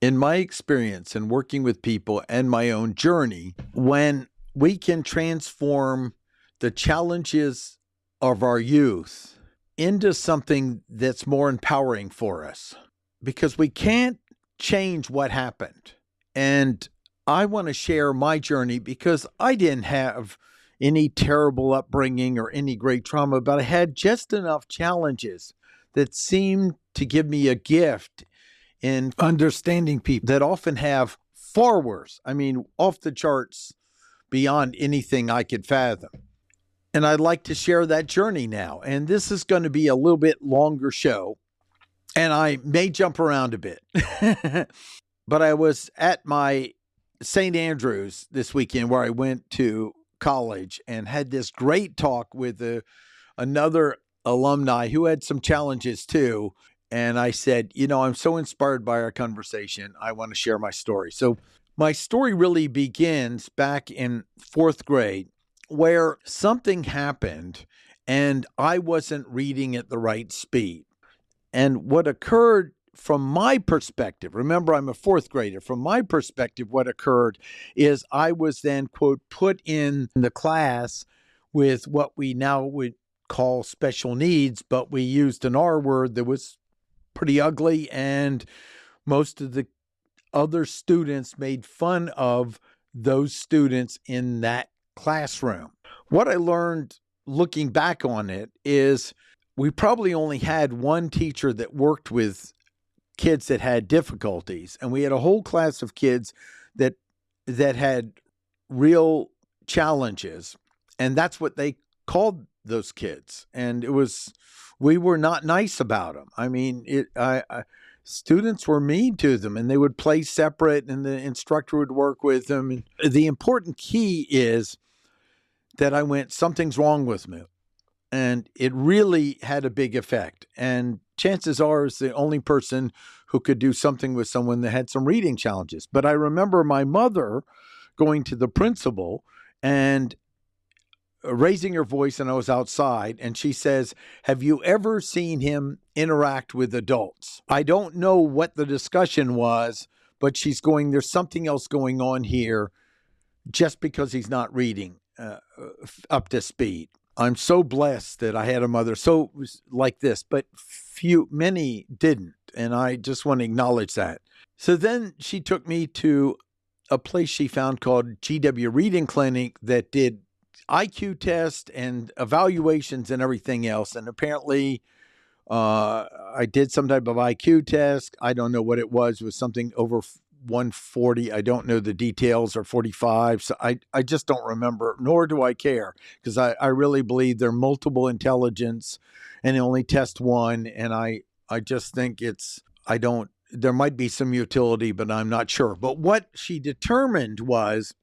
in my experience in working with people and my own journey, when we can transform the challenges of our youth into something that's more empowering for us, because we can't change what happened. And I want to share my journey because I didn't have any terrible upbringing or any great trauma, but I had just enough challenges that seemed to give me a gift in understanding people that often have far worse, I mean, off the charts, beyond anything I could fathom. And I'd like to share that journey now. And this is going to be a little bit longer show, and I may jump around a bit. But I was at my St. Andrews this weekend where I went to college and had this great talk with another alumni who had some challenges too. And I said, I'm so inspired by our conversation. I want to share my story. So my story really begins back in fourth grade, where something happened and I wasn't reading at the right speed. And what occurred from my perspective, remember, I'm a fourth grader. From my perspective, what occurred is I was then, quote, put in the class with what we now would call special needs, but we used an R word that was pretty ugly. And most of the other students made fun of those students in that classroom. What I learned looking back on it is we probably only had one teacher that worked with kids that had difficulties, and we had a whole class of kids that had real challenges, and that's what they called those kids. And we were not nice about them. I mean, students were mean to them, and they would play separate, and the instructor would work with them. And the important key is that I went, something's wrong with me. And it really had a big effect. And chances are it's the only person who could do something with someone that had some reading challenges. But I remember my mother going to the principal and raising her voice, and I was outside, and she says, "Have you ever seen him interact with adults?" I don't know what the discussion was, but she's going, there's something else going on here just because he's not reading up to speed. I'm so blessed that I had a mother so like this, but many didn't. And I just want to acknowledge that. So then she took me to a place she found called GW Reading Clinic that did IQ tests and evaluations and everything else. And apparently I did some type of IQ test. I don't know what it was. It was something over 140. I don't know the details, or 45. So I just don't remember, nor do I care, because I really believe they're multiple intelligence and they only test one. And I just think there might be some utility, but I'm not sure. But what she determined was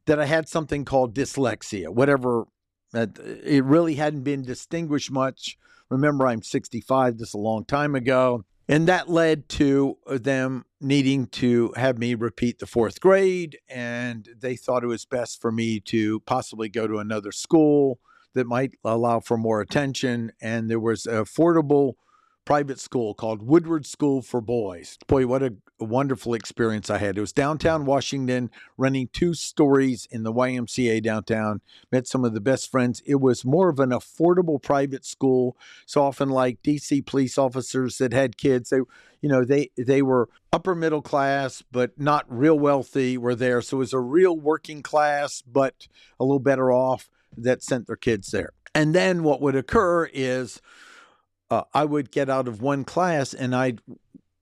that I had something called dyslexia, whatever. It really hadn't been distinguished much. Remember, I'm 65. This is a long time ago. And that led to them needing to have me repeat the fourth grade. And they thought it was best for me to possibly go to another school that might allow for more attention. And there was an affordable private school called Woodward School for Boys. Boy, what a wonderful experience I had. It was downtown Washington, running 2 stories in the YMCA downtown. Met some of the best friends. It was more of an affordable private school. So often, like DC police officers that had kids, they were upper middle class, but not real wealthy, were there. So it was a real working class, but a little better off, that sent their kids there. And then what would occur is I would get out of one class and I'd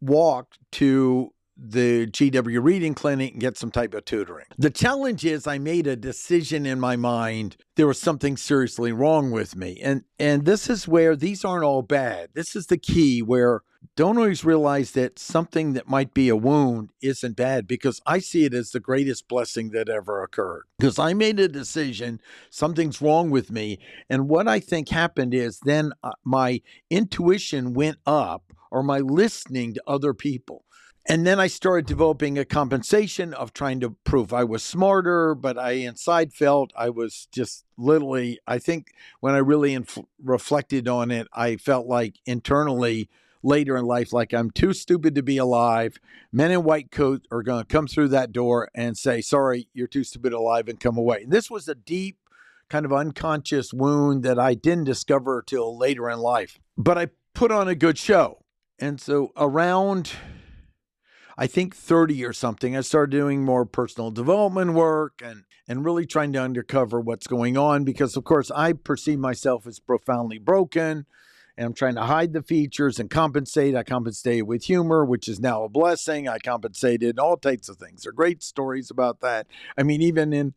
walk to the GW Reading Clinic and get some type of tutoring. The challenge is I made a decision in my mind. There was something seriously wrong with me. And this is where these aren't all bad. This is the key, where don't always realize that something that might be a wound isn't bad, because I see it as the greatest blessing that ever occurred. Because I made a decision, something's wrong with me. And what I think happened is then my intuition went up, or my listening to other people. And then I started developing a compensation of trying to prove I was smarter, but I inside felt I was just literally, I think when I really reflected on it, I felt like internally, later in life, like I'm too stupid to be alive. Men in white coats are going to come through that door and say, sorry, you're too stupid to be alive, and come away. And this was a deep kind of unconscious wound that I didn't discover till later in life. But I put on a good show. And so around, I think 30 or something, I started doing more personal development work and really trying to uncover what's going on, because of course I perceive myself as profoundly broken, and I'm trying to hide the features and compensate. I compensated with humor, which is now a blessing. I compensated all types of things. There are great stories about that. I mean, even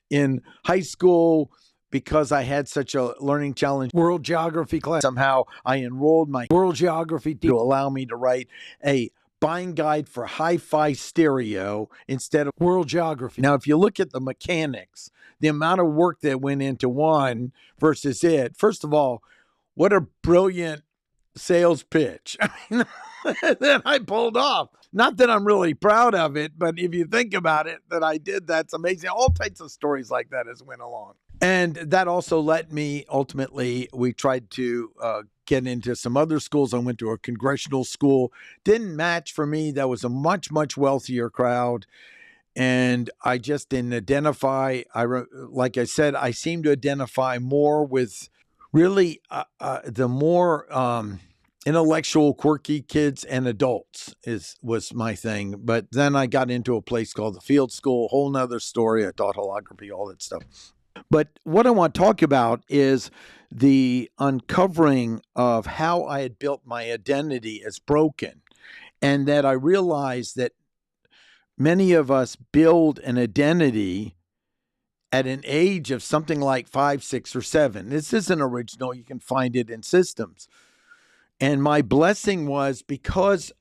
in high school, because I had such a learning challenge, world geography class, somehow I enrolled my world geography to allow me to write a buying guide for hi-fi stereo instead of world geography. Now, if you look at the mechanics, the amount of work that went into one versus it, first of all, what a brilliant sales pitch. I mean, that I pulled off. Not that I'm really proud of it, but if you think about it, that I did, that's amazing. All types of stories like that as went along. And that also let me, ultimately, we tried to get into some other schools. I went to a congressional school. Didn't match for me. That was a much, much wealthier crowd. And I just didn't identify. Like I said, I seem to identify more with really the more intellectual, quirky kids and adults was my thing. But then I got into a place called the Field School, whole nother story. I taught holography, all that stuff. But what I want to talk about is the uncovering of how I had built my identity as broken, and that I realized that many of us build an identity at an age of something like 5, 6, or 7. This isn't original. You can find it in systems. And my blessing was, because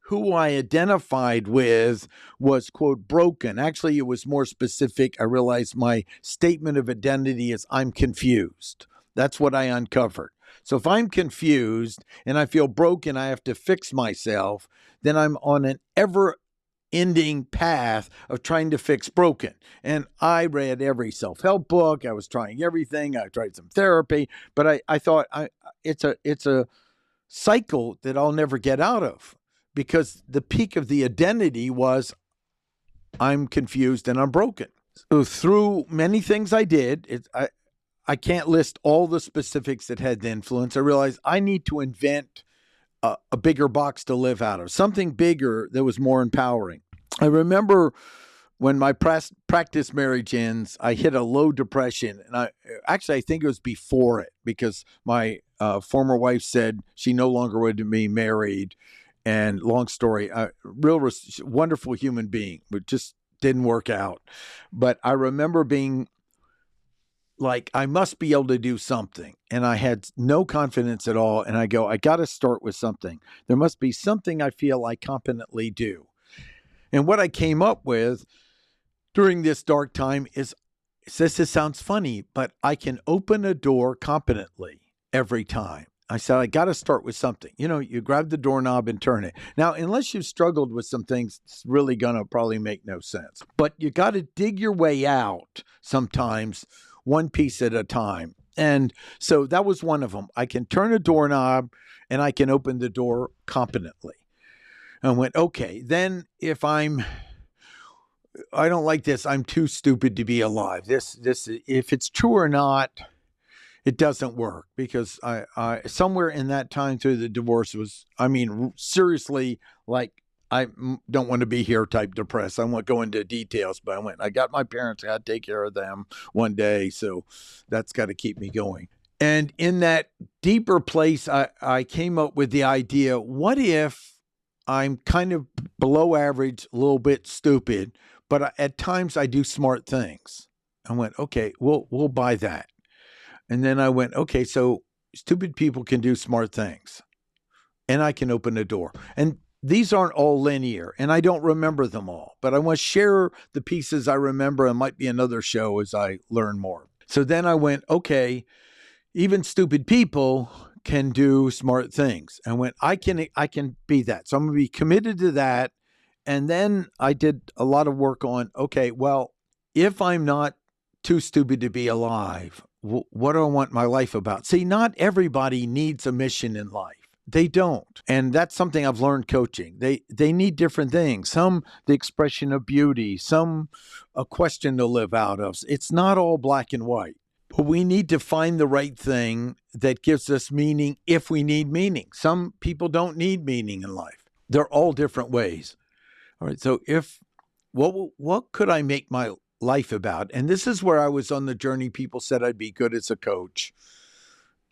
who I identified with was, quote, broken. Actually, it was more specific. I realized my statement of identity is I'm confused. That's what I uncovered. So if I'm confused and I feel broken, I have to fix myself, then I'm on an ever-ending path of trying to fix broken. And I read every self-help book. I was trying everything. I tried some therapy, but I thought it's a cycle that I'll never get out of, because the peak of the identity was I'm confused and I'm broken. So through many things I did, I can't list all the specifics that had the influence. I realized I need to invent a bigger box to live out of, something bigger that was more empowering. I remember when my practice marriage ends, I hit a low depression. And I think it was before it, because my former wife said she no longer would be married. And long story, wonderful human being, but just didn't work out. But I remember being like, I must be able to do something. And I had no confidence at all. And I go, I got to start with something. There must be something I feel I competently do. And what I came up with during this dark time is, this sounds funny, but I can open a door competently every time. I said, I got to start with something. You know, you grab the doorknob and turn it. Now, unless you've struggled with some things, it's really going to probably make no sense. But you got to dig your way out sometimes, one piece at a time. And so that was one of them. I can turn a doorknob and I can open the door competently. And I went, okay, then if I don't like this, I'm too stupid to be alive. This, if it's true or not, it doesn't work, because I somewhere in that time through the divorce was, I mean, seriously, like, I don't want to be here type depressed. I won't go into details, but I got my parents, I got to take care of them one day. So that's got to keep me going. And in that deeper place, I came up with the idea, what if I'm kind of below average, a little bit stupid, but at times I do smart things. I went, okay, we'll buy that. And then I went, okay, so stupid people can do smart things, and I can open a door. And these aren't all linear, and I don't remember them all, but I want to share the pieces I remember, and might be another show as I learn more. So then I went, okay, even stupid people can do smart things. And I went, I can be that. So I'm going to be committed to that. And then I did a lot of work on, okay, well, if I'm not too stupid to be alive, what do I want my life about? See, not everybody needs a mission in life. they don't. And that's something I've learned coaching. They need different things. Some, the expression of beauty, some, a question to live out of. It's not all black and white. But we need to find the right thing that gives us meaning if we need meaning. Some people don't need meaning in life. They're all different ways. All right. So what could I make my life about? And this is where I was on the journey. People said I'd be good as a coach.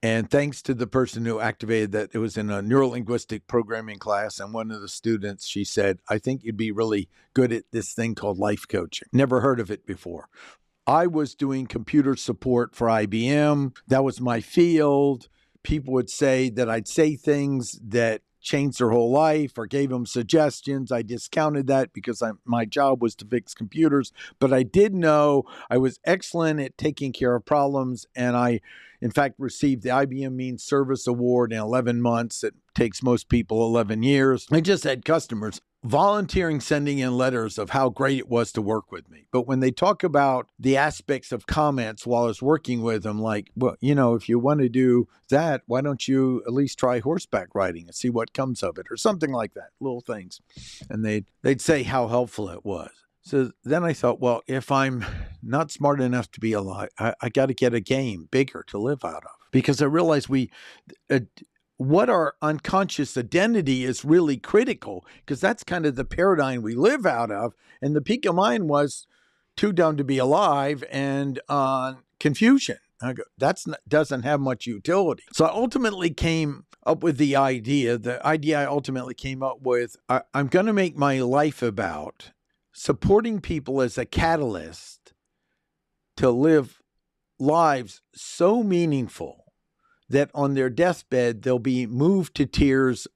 And thanks to the person who activated that, it was in a neuro-linguistic programming class. And one of the students, she said, I think you'd be really good at this thing called life coaching. Never heard of it before. I was doing computer support for IBM. That was my field. People would say that I'd say things that changed their whole life or gave them suggestions. I discounted that because my job was to fix computers. But I did know I was excellent at taking care of problems. And I, in fact, received the IBM Mean Service Award in 11 months. It takes most people 11 years. I just had customers volunteering, sending in letters of how great it was to work with me. But when they talk about the aspects of comments while I was working with them, like, well, if you want to do that, why don't you at least try horseback riding and see what comes of it, or something like that, little things. And they'd say how helpful it was. So then I thought, well, if I'm not smart enough to be alive, I got to get a game bigger to live out of, because I realized what our unconscious identity is really critical, because that's kind of the paradigm we live out of. And the peak of mine was too dumb to be alive and confusion. I go, doesn't have much utility. So I ultimately came up with the idea I ultimately came up with, I'm going to make my life about supporting people as a catalyst to live lives so meaningful that on their deathbed, they'll be moved to tears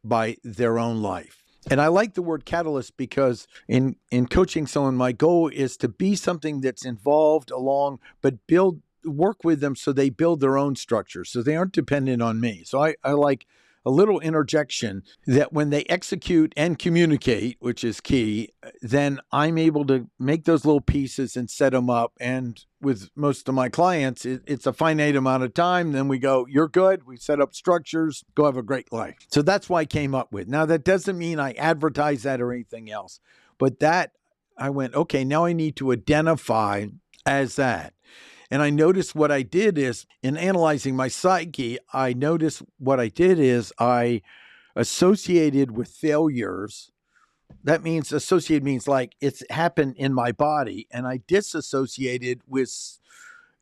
by their own life. And I like the word catalyst because in coaching someone, my goal is to be something that's involved along, but work with them so they build their own structure, so they aren't dependent on me. So I like a little interjection that when they execute and communicate, which is key, then I'm able to make those little pieces and set them up. And with most of my clients, it's a finite amount of time. Then we go, you're good. We set up structures, go have a great life. So that's why I came up with. Now, that doesn't mean I advertise that or anything else, but that I went, okay, now I need to identify as that. And I noticed what I did is, in analyzing my psyche, I noticed what I did is I associated with failures. That means associated means like it's happened in my body, and I disassociated with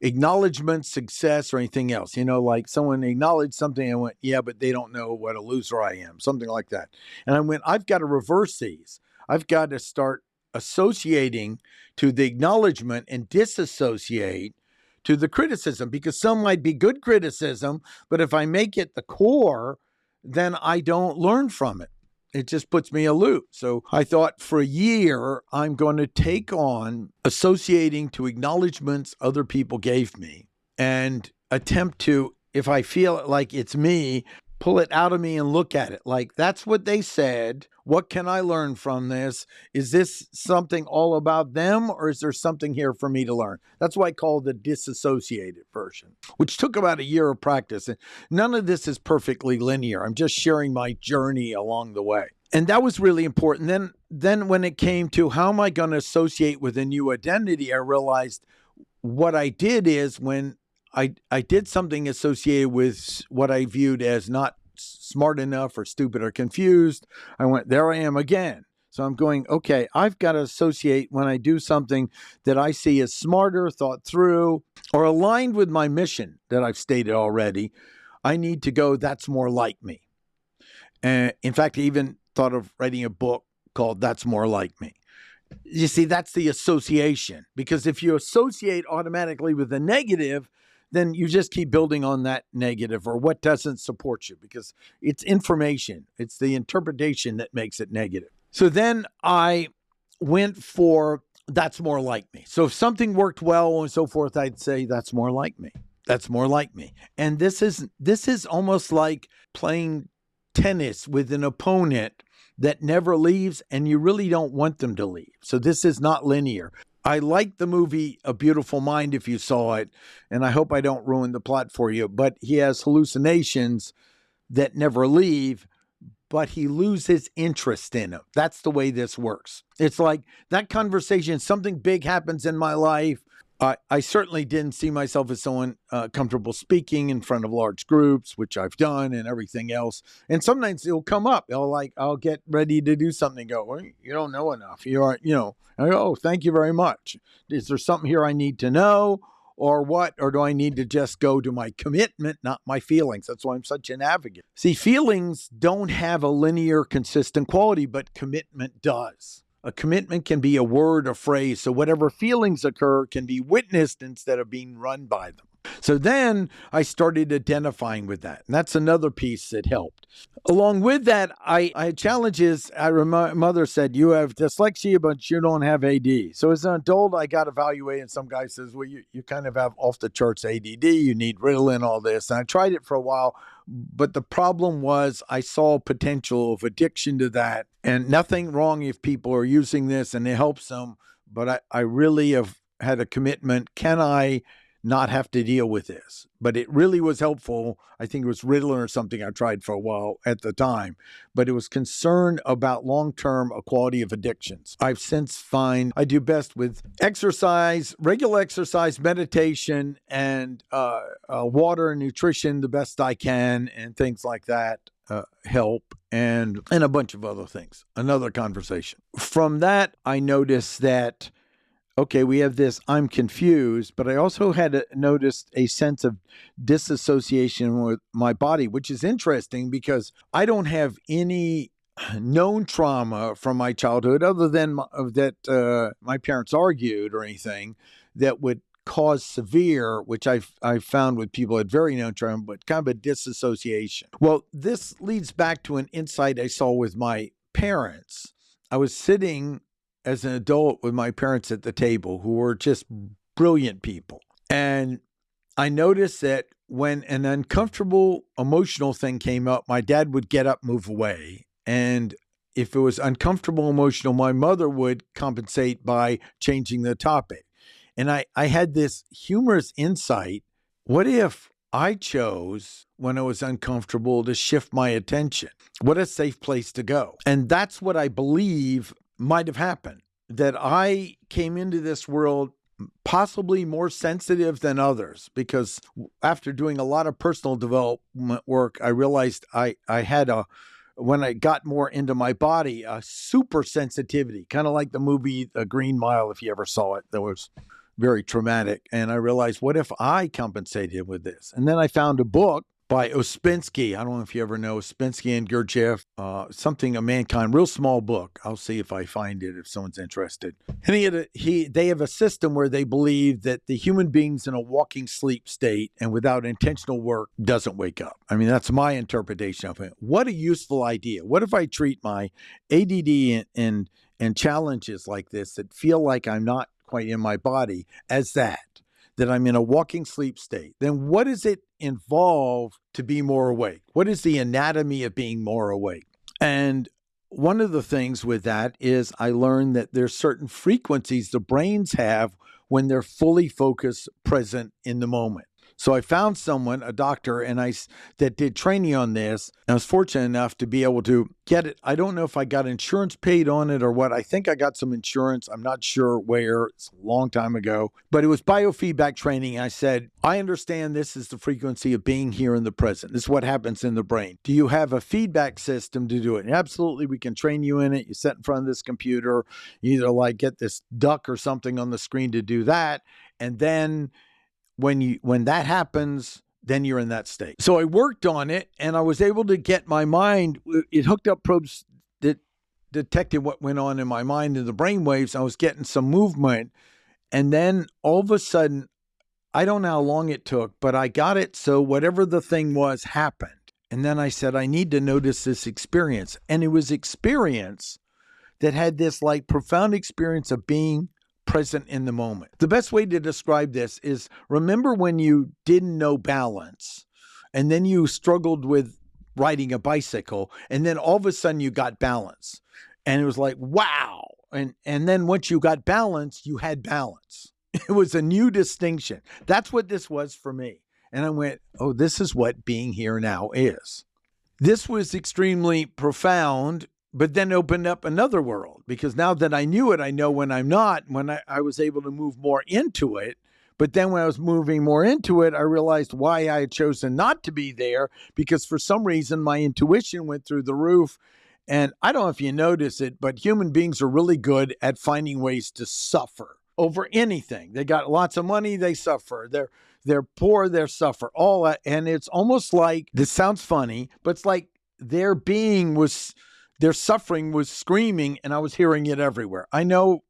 acknowledgement, success, or anything else. Like someone acknowledged something and went, yeah, but they don't know what a loser I am, something like that. And I went, I've got to reverse these. I've got to start associating to the acknowledgement and disassociate to the criticism, because some might be good criticism, but if I make it the core, then I don't learn from it. It just puts me in a loop. So I thought for a year, I'm going to take on associating to acknowledgments other people gave me and attempt to, if I feel like it's me, pull it out of me and look at it. Like, that's what they said. What can I learn from this? Is this something all about them, or is there something here for me to learn? That's what I call the disassociated version, which took about a year of practice. And none of this is perfectly linear. I'm just sharing my journey along the way. And that was really important. Then when it came to how am I going to associate with a new identity, I realized what I did is when I did something associated with what I viewed as not smart enough or stupid or confused, I went, there I am again. So I'm going, okay, I've got to associate when I do something that I see as smarter, thought through, or aligned with my mission that I've stated already. I need to go, that's more like me. And in fact, I even thought of writing a book called That's More Like Me. You see, that's the association. Because if you associate automatically with the negative, then you just keep building on that negative or what doesn't support you, because it's information. It's the interpretation that makes it negative. So then I went for that's more like me. So if something worked well and so forth, I'd say that's more like me. That's more like me. And this is almost like playing tennis with an opponent that never leaves, and you really don't want them to leave. So this is not linear. I like the movie A Beautiful Mind, if you saw it, and I hope I don't ruin the plot for you, but he has hallucinations that never leave, but he loses interest in them. That's the way this works. It's like that conversation, something big happens in my life. I certainly didn't see myself as someone comfortable speaking in front of large groups, which I've done and everything else. And sometimes it'll come up. I'll get ready to do something. Go, well, you don't know enough. You aren't, I go, oh, thank you very much. Is there something here I need to know or what? Or do I need to just go to my commitment, not my feelings? That's why I'm such an advocate. See, feelings don't have a linear, consistent quality, but commitment does. A commitment can be a word, a phrase. So whatever feelings occur can be witnessed instead of being run by them. So then I started identifying with that. And that's another piece that helped. Along with that, I had challenges. My mother said, you have dyslexia, but you don't have AD. So as an adult, I got evaluated. And some guy says, well, you kind of have off the charts ADD. You need Ritalin, all this. And I tried it for a while. But the problem was I saw potential of addiction to that. And nothing wrong if people are using this and it helps them. But I really have had a commitment. Can I not have to deal with this? But it really was helpful. I think it was Ritalin or something I tried for a while at the time. But it was concerned about long-term quality of addictions. I've since find I do best with exercise, regular exercise, meditation, and water and nutrition the best I can, and things like that help, and a bunch of other things. Another conversation. From that, I noticed that okay, we have this, I'm confused, but I also had noticed a sense of disassociation with my body, which is interesting because I don't have any known trauma from my childhood other than that my parents argued or anything that would cause severe, which I found with people had very known trauma, but kind of a disassociation. Well, this leads back to an insight I saw with my parents. I was sitting as an adult with my parents at the table who were just brilliant people. And I noticed that when an uncomfortable emotional thing came up, my dad would get up, move away. And if it was uncomfortable emotional, my mother would compensate by changing the topic. And I had this humorous insight. What if I chose when I was uncomfortable to shift my attention? What a safe place to go. And that's what I believe might have happened, that I came into this world possibly more sensitive than others, because after doing a lot of personal development work, I realized I had when I got more into my body, a super sensitivity, kind of like the movie The Green Mile, if you ever saw it. That was very traumatic. And I realized, what if I compensated with this? And then I found a book by Ouspensky. I don't know if you ever know Ouspensky and Gurdjieff, Something of Mankind, real small book. I'll see if I find it if someone's interested. And they have a system where they believe that the human being's in a walking sleep state and without intentional work doesn't wake up. I mean, that's my interpretation of it. What a useful idea. What if I treat my ADD and challenges like this that feel like I'm not quite in my body as that I'm in a walking sleep state? Then what does it involve to be more awake? What is the anatomy of being more awake? And one of the things with that is I learned that there's certain frequencies the brains have when they're fully focused, present in the moment. So I found someone, a doctor, that did training on this. And I was fortunate enough to be able to get it. I don't know if I got insurance paid on it or what. I think I got some insurance. I'm not sure where. It's a long time ago. But it was biofeedback training. I said, I understand this is the frequency of being here in the present. This is what happens in the brain. Do you have a feedback system to do it? And absolutely, we can train you in it. You sit in front of this computer. You either get this duck or something on the screen to do that. And then when that happens, then you're in that state. So I worked on it, and I was able to get my mind, it hooked up probes that detected what went on in my mind in the brain waves. I was getting some movement, and then all of a sudden, I don't know how long it took, but I got it so whatever the thing was happened. And then I said, I need to notice this experience. And it was experience that had this profound experience of being present in the moment. The best way to describe this is, remember when you didn't know balance and then you struggled with riding a bicycle and then all of a sudden you got balance and it was like, wow. And then once you got balance, you had balance. It was a new distinction. That's what this was for me. And I went, oh, this is what being here now is. This was extremely profound, but then opened up another world, because now that I knew it, I know when I'm not, when I was able to move more into it. But then when I was moving more into it, I realized why I had chosen not to be there, because for some reason my intuition went through the roof. And I don't know if you notice it, but human beings are really good at finding ways to suffer over anything. They got lots of money, they suffer. They're poor, they suffer. All that, and it's almost like, this sounds funny, but it's like their suffering was screaming, and I was hearing it everywhere. I know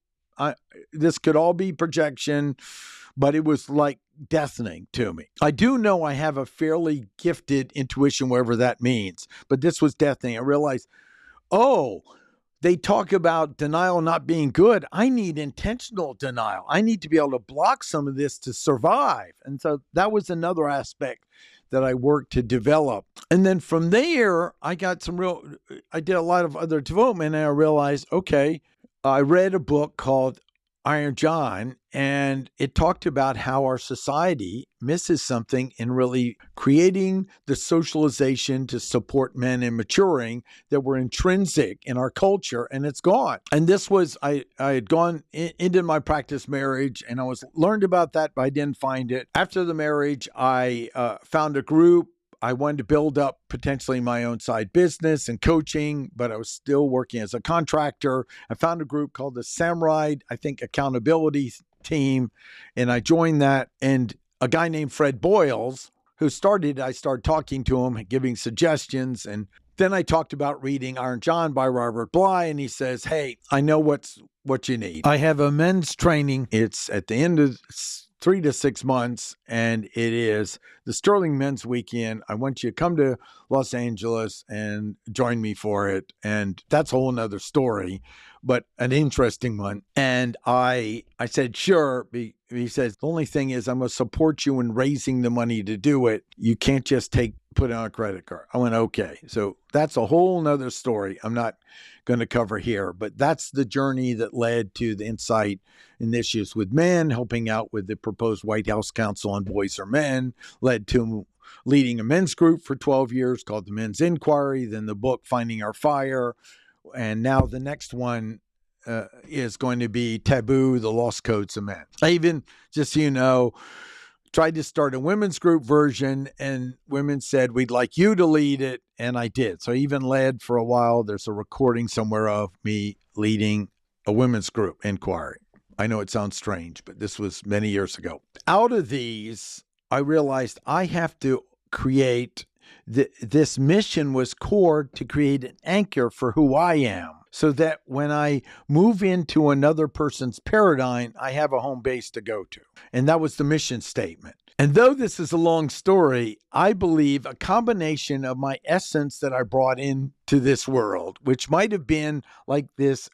this could all be projection, but it was like deafening to me. I do know I have a fairly gifted intuition, whatever that means, but this was deafening. I realized, oh, they talk about denial not being good. I need intentional denial. I need to be able to block some of this to survive. And so that was another aspect that I worked to develop. And then from there, I did a lot of other development, and I realized, okay, I read a book called Iron John, and it talked about how our society misses something in really creating the socialization to support men in maturing that were intrinsic in our culture, and it's gone. And this was, I had gone into my practice marriage, and I learned about that, but I didn't find it. After the marriage, I found a group. I wanted to build up potentially my own side business and coaching, but I was still working as a contractor. I found a group called the Samurai, Accountability Team, and I joined that. And a guy named Fred Boyles, I started talking to him, giving suggestions. And then I talked about reading Iron John by Robert Bly, and he says, hey, I know what you need. I have a men's training. It's at the end of 3 to 6 months, and it is the Sterling Men's Weekend. I want you to come to Los Angeles and join me for it. And that's a whole nother story, but an interesting one. And I said, sure. He says, the only thing is I'm going to support you in raising the money to do it. You can't just put it on a credit card. I went, okay. So that's a whole nother story I'm not going to cover here, but that's the journey that led to the Insight Initiatives with Men, helping out with the proposed White House Council on Boys or Men, led to leading a men's group for 12 years called the Men's Inquiry, then the book Finding Our Fire, and now the next one is going to be Taboo, the Lost Codes of Men. I even, just so you know, tried to start a women's group version, and women said, we'd like you to lead it, and I did. So I even led for a while. There's a recording somewhere of me leading a women's group inquiry. I know it sounds strange, but this was many years ago. Out of these, I realized I have to create, this mission was core to create an anchor for who I am, so that when I move into another person's paradigm, I have a home base to go to. And that was the mission statement. And though this is a long story, I believe a combination of my essence that I brought into this world, which might have been like this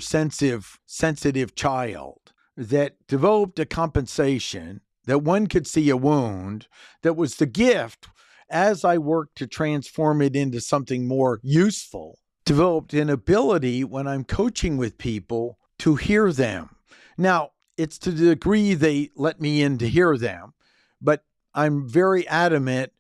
sensitive child that developed a compensation, that one could see a wound, that was the gift as I worked to transform it into something more useful, developed an ability when I'm coaching with people to hear them. Now, it's to the degree they let me in to hear them, but I'm very adamant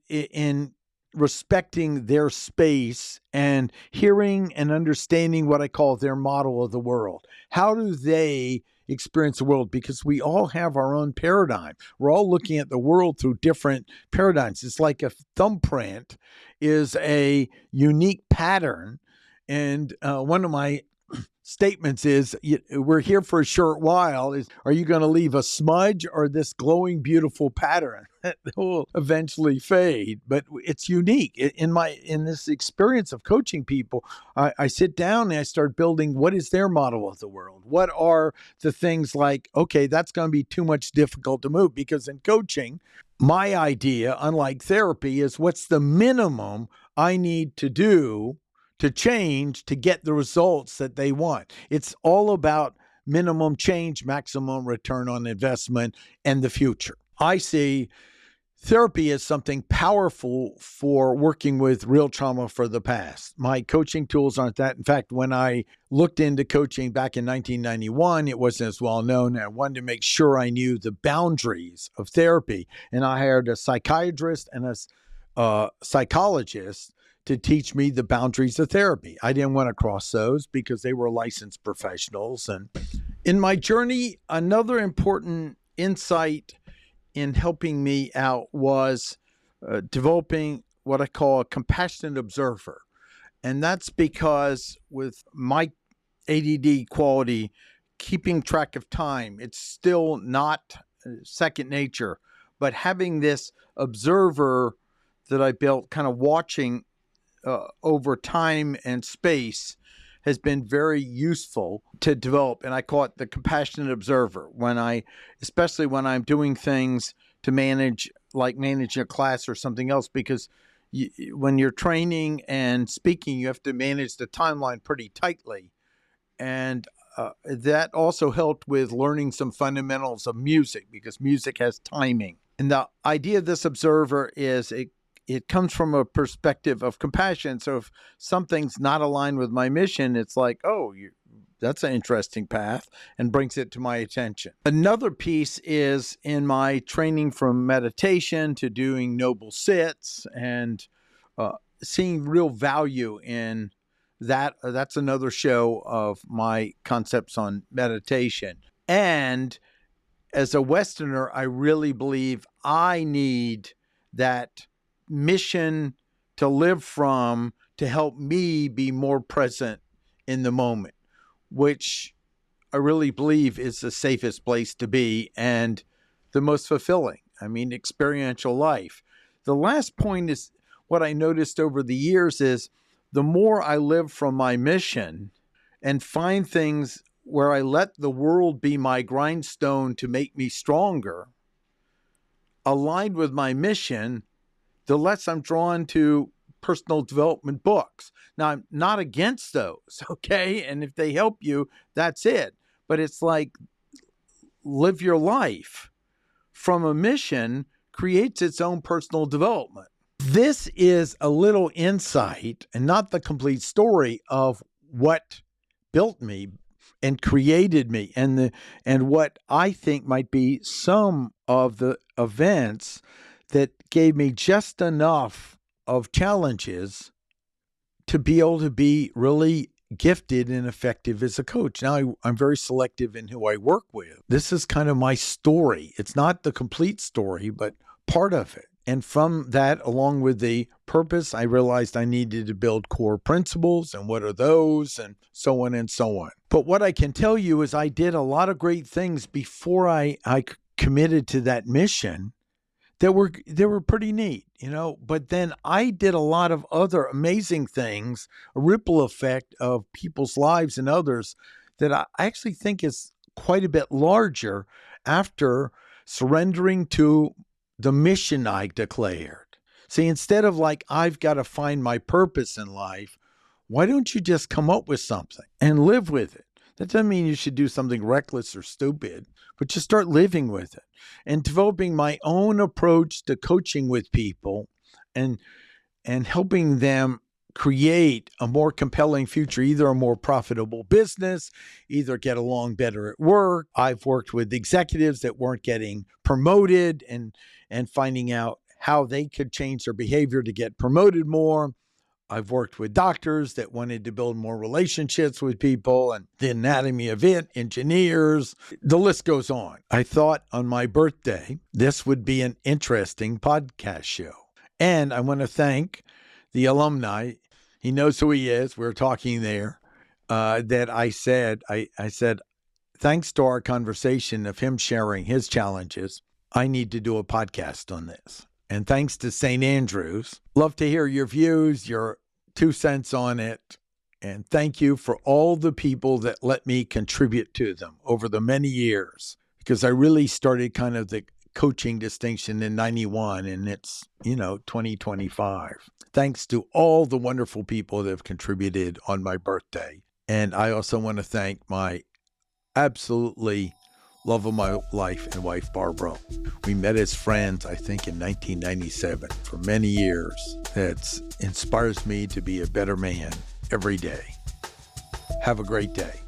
in respecting their space and hearing and understanding what I call their model of the world. How do they experience the world? Because we all have our own paradigm. We're all looking at the world through different paradigms. It's like a thumbprint is a unique pattern. And one of my statements is, we're here for a short while. Are you going to leave a smudge or this glowing, beautiful pattern that will eventually fade? But it's unique. In this experience of coaching people, I sit down and I start building, what is their model of the world? What are the things like, okay, that's going to be too much difficult to move? Because in coaching, my idea, unlike therapy, is what's the minimum I need to do to change to get the results that they want. It's all about minimum change, maximum return on investment, and the future. I see therapy as something powerful for working with real trauma for the past. My coaching tools aren't that. In fact, when I looked into coaching back in 1991, it wasn't as well known. I wanted to make sure I knew the boundaries of therapy. And I hired a psychiatrist and a psychologists to teach me the boundaries of therapy. I didn't want to cross those because they were licensed professionals. And in my journey, another important insight in helping me out was developing what I call a compassionate observer. And that's because with my ADD quality, keeping track of time, it's still not second nature. But having this observer that I built, kind of watching over time and space, has been very useful to develop. And I call it the compassionate observer especially when I'm doing things to manage, like managing a class or something else, because when you're training and speaking, you have to manage the timeline pretty tightly. And that also helped with learning some fundamentals of music, because music has timing. And the idea of this observer is it comes from a perspective of compassion. So if something's not aligned with my mission, it's like, oh, that's an interesting path, and brings it to my attention. Another piece is in my training from meditation to doing noble sits and seeing real value in that. That's another show of my concepts on meditation. And as a Westerner, I really believe I need that mission to live from to help me be more present in the moment, which I really believe is the safest place to be and the most fulfilling. I mean, experiential life. The last point is what I noticed over the years is the more I live from my mission and find things where I let the world be my grindstone to make me stronger, aligned with my mission, the less I'm drawn to personal development books. Now, I'm not against those, okay? And if they help you, that's it. But it's like, live your life from a mission creates its own personal development. This is a little insight and not the complete story of what built me and created me, and what I think might be some of the events that gave me just enough of challenges to be able to be really gifted and effective as a coach. Now, I'm very selective in who I work with. This is kind of my story. It's not the complete story, but part of it. And from that, along with the purpose, I realized I needed to build core principles, and what are those, and so on and so on. But what I can tell you is I did a lot of great things before I committed to that mission that were pretty neat, but then I did a lot of other amazing things, a ripple effect of people's lives and others that I actually think is quite a bit larger after surrendering to the mission I declared. See, instead of like, I've got to find my purpose in life, why don't you just come up with something and live with it? That doesn't mean you should do something reckless or stupid, but just start living with it and developing my own approach to coaching with people and helping them create a more compelling future, either a more profitable business, either get along better at work. I've worked with executives that weren't getting promoted and finding out how they could change their behavior to get promoted more. I've worked with doctors that wanted to build more relationships with people, and the anatomy of it, engineers, the list goes on. I thought on my birthday, this would be an interesting podcast show. And I want to thank the alumni. He knows who he is. We were talking there, that I said, thanks to our conversation of him sharing his challenges, I need to do a podcast on this. And thanks to St. Andrews. Love to hear your views, your 2 cents on it. And thank you for all the people that let me contribute to them over the many years, because I really started kind of the coaching distinction in 91, and it's, 2025. Thanks to all the wonderful people that have contributed on my birthday. And I also want to thank my absolutely love of my life and wife, Barbara. We met as friends, I think, in 1997 for many years. That inspires me to be a better man every day. Have a great day.